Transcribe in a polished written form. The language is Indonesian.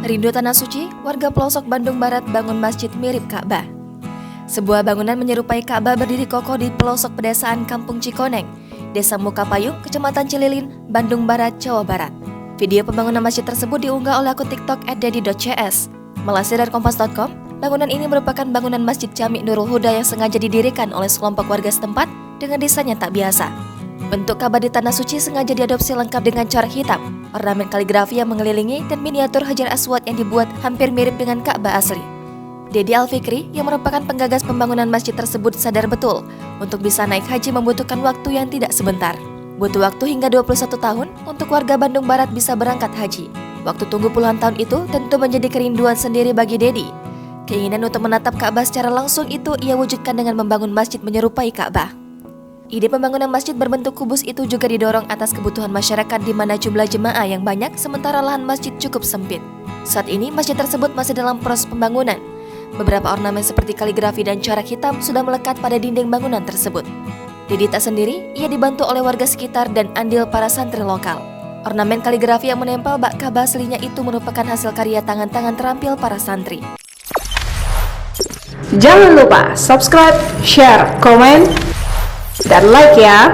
Rindu Tanah Suci, warga pelosok Bandung Barat bangun masjid mirip Ka'bah. Sebuah bangunan menyerupai Ka'bah berdiri kokoh di pelosok pedesaan Kampung Cikoneng, Desa Mukapayung, Kecamatan Cililin, Bandung Barat, Jawa Barat. Video pembangunan masjid tersebut diunggah oleh akun TikTok @dedi.cs. Melansir dari kompas.com, bangunan ini merupakan bangunan Masjid Jami Nurul Huda yang sengaja didirikan oleh sekelompok warga setempat dengan desain yang tak biasa. Bentuk Ka'bah di Tanah Suci sengaja diadopsi lengkap dengan corak hitam, ornamen kaligrafi yang mengelilingi, dan miniatur Hajar Aswad yang dibuat hampir mirip dengan Ka'bah asli. Dedi Alfikri, yang merupakan penggagas pembangunan masjid tersebut, sadar betul untuk bisa naik haji membutuhkan waktu yang tidak sebentar. Butuh waktu hingga 21 tahun untuk warga Bandung Barat bisa berangkat haji. Waktu tunggu puluhan tahun itu tentu menjadi kerinduan sendiri bagi Dedi. Keinginan untuk menatap Ka'bah secara langsung itu ia wujudkan dengan membangun masjid menyerupai Ka'bah. Ide pembangunan masjid berbentuk kubus itu juga didorong atas kebutuhan masyarakat di mana jumlah jemaah yang banyak sementara lahan masjid cukup sempit. Saat ini masjid tersebut masih dalam proses pembangunan. Beberapa ornamen seperti kaligrafi dan corak hitam sudah melekat pada dinding bangunan tersebut. Dedi tak sendiri, ia dibantu oleh warga sekitar dan andil para santri lokal. Ornamen kaligrafi yang menempel bak Ka'bah aslinya itu merupakan hasil karya tangan-tangan terampil para santri. Jangan lupa subscribe, share, komen, dan like ya.